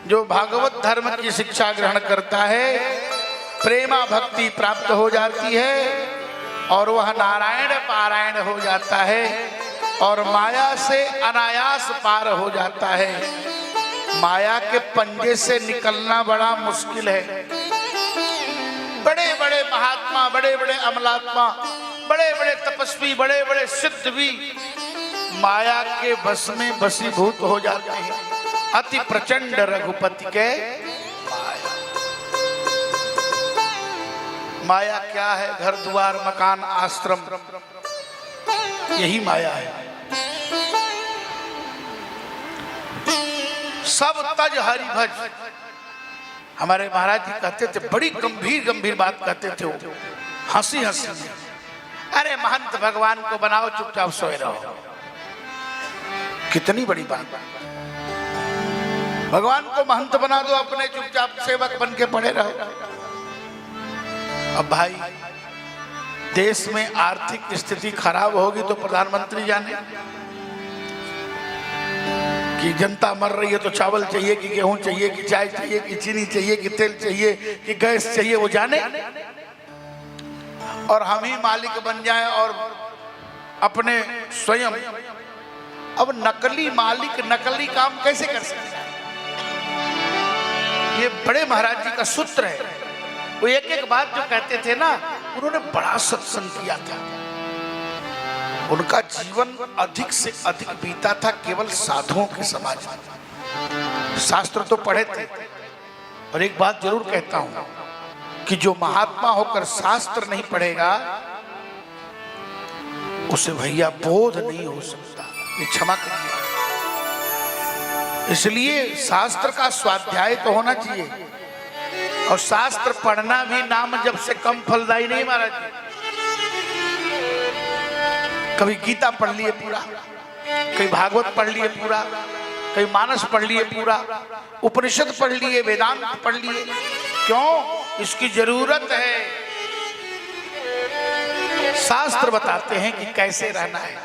जो भागवत धर्म की शिक्षा ग्रहण करता है प्रेमा भक्ति प्राप्त हो जाती है और वह नारायण पारायण हो जाता है और माया से अनायास पार हो जाता है। माया के पंजे से निकलना बड़ा मुश्किल है। बड़े बड़े महात्मा, बड़े बड़े अमलात्मा, बड़े बड़े तपस्वी, बड़े बड़े सिद्ध भी माया के बस में वशीभूत हो जाते हैं। अति प्रचंड रघुपति के माया। माया क्या है? घर द्वार मकान आश्रम, यही माया है। सब तज हरि भज। हमारे महाराज जी कहते थे, बड़ी गंभीर गंभीर बात कहते थे वो, हंसी हंसी। अरे महंत भगवान को बनाओ, चुपचाप सोए रहो। कितनी बड़ी बात। भगवान को महंत बना दो, अपने चुपचाप सेवक बन के पड़े रहो। अब भाई देश में आर्थिक स्थिति खराब होगी तो प्रधानमंत्री जाने कि जनता मर रही है तो चावल चाहिए कि गेहूं चाहिए कि चाय चाहिए कि चीनी चाहिए कि तेल चाहिए कि गैस चाहिए, वो जाने। और हम ही मालिक बन जाएं और अपने स्वयं। अब नकली मालिक नकली काम कैसे कर सकते हैं? ये बड़े महाराज जी का सूत्र है। वो एक एक बात जो कहते थे ना, उन्होंने बड़ा सत्संग किया था। उनका जीवन अधिक से अधिक बीता था केवल साधुओं के समाज में। शास्त्र तो पढ़े थे, और एक बात जरूर कहता हूं कि जो महात्मा होकर शास्त्र नहीं पढ़ेगा उसे भैया बोध नहीं हो सकता। ये क्षमा करिए। इसलिए शास्त्र का स्वाध्याय तो होना चाहिए, और शास्त्र पढ़ना भी नाम जब से कम फलदायी नहीं। महाराज जी कभी गीता पढ़ लिए पूरा, कभी भागवत पढ़ लिए पूरा, कभी मानस पढ़ लिए पूरा, उपनिषद पढ़ लिए, वेदांत पढ़ लिए। क्यों? इसकी जरूरत है। शास्त्र बताते हैं कि कैसे रहना है।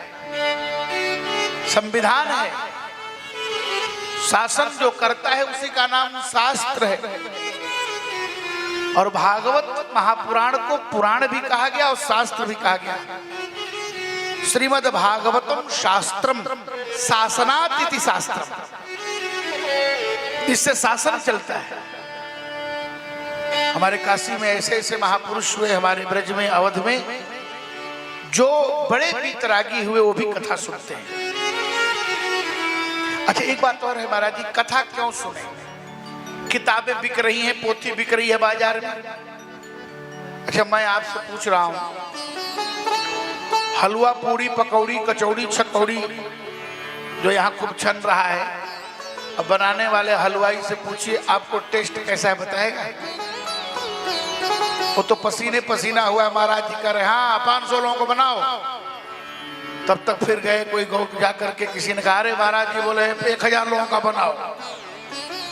संविधान है, शासन जो करता है उसी का नाम शास्त्र है। और भागवत महापुराण को पुराण भी कहा गया और शास्त्र भी कहा गया। श्रीमद् भागवतम शास्त्रम शासनात् इति शास्त्रम। इससे शासन चलता है। हमारे काशी में ऐसे ऐसे महापुरुष हुए, हमारे ब्रज में, अवध में, जो बड़े वीतरागी हुए, वो भी कथा सुनते हैं। अच्छा एक बात और है महाराज जी, कथा क्यों सुने? किताबें बिक रही हैं, पोथी बिक रही है बाजार में। अच्छा मैं आपसे पूछ रहा हूं, हलवा पूरी पकौड़ी कचौड़ी छकौड़ी जो यहाँ खूब छन रहा है, अब बनाने वाले हलवाई से पूछिए आपको टेस्ट कैसा है, बताएगा? वो तो पसीने पसीना हुआ है। महाराज जी कह रहे हाँ 500 लोगों को बनाओ। तब तक फिर गए कोई गौ जा करके, किसी ने कहा अरे महाराज जी बोले 1000 लोगों का बनाओ।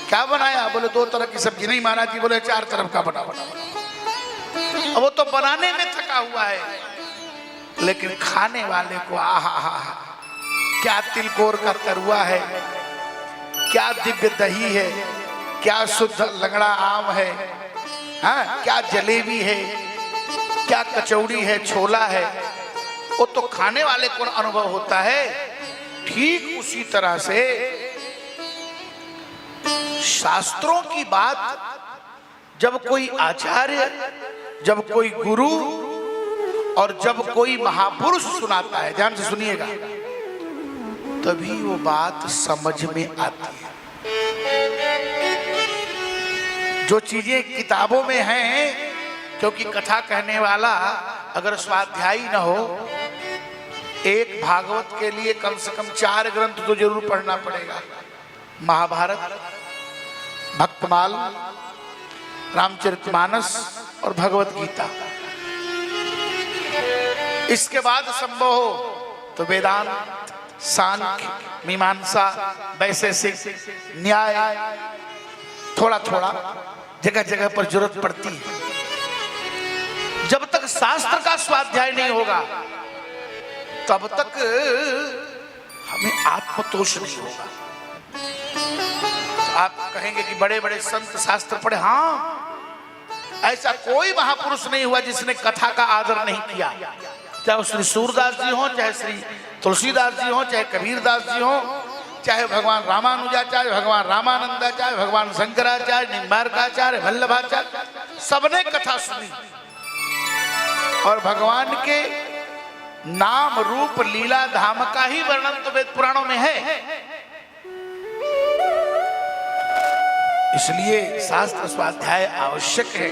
क्या बनाया? बोले 2 तरह की सब्जी। नहीं महाराज जी बोले 4 तरफ का बनाओ। अब वो तो बनाने में थका हुआ है, लेकिन खाने वाले को आहा, क्या तिलकोर का तरुआ है, क्या दिव्य दही है, क्या शुद्ध लंगड़ा आम है, हाँ क्या जलेबी है, क्या कचौड़ी है, छोला है। वो तो खाने वाले को अनुभव होता है। ठीक उसी तरह से शास्त्रों की बात जब कोई आचार्य, जब कोई गुरु और जब कोई महापुरुष सुनाता है, ध्यान से सुनिएगा, तभी वो बात समझ में आती है। जो चीजें किताबों में हैं, क्योंकि कथा कहने वाला अगर स्वाध्यायी न हो, एक भागवत के लिए कम से कम 4 ग्रंथ तो जरूर पढ़ना पड़ेगा। महाभारत, भक्तमाल, रामचरितमानस और भगवत गीता। इसके बाद संभव हो तो वेदांत, सांख्य, मीमांसा, वैशेषिक, न्याय, थोड़ा थोड़ा जगह जगह पर जरूरत पड़ती है। जब तक शास्त्र का स्वाध्याय नहीं होगा तब तक हमें आत्मतोष नहीं होगा। आप कहेंगे कि बड़े बड़े संत शास्त्र पढ़े, हाँ, ऐसा कोई महापुरुष नहीं हुआ जिसने कथा का आदर नहीं किया। चाहे श्री सूरदास जी हो, चाहे श्री तुलसीदास जी हो, चाहे कबीरदास जी हो, चाहे भगवान रामानुजाचार्य, भगवान रामानंदाचार्य, भगवान शंकराचार्य, निम्बारकाचार्य, वल्लभाचार्य, सबने कथा सुनी और भगवान के नाम रूप लीला धाम का ही वर्णन तो वेद पुराणों में है। इसलिए शास्त्र स्वाध्याय आवश्यक है।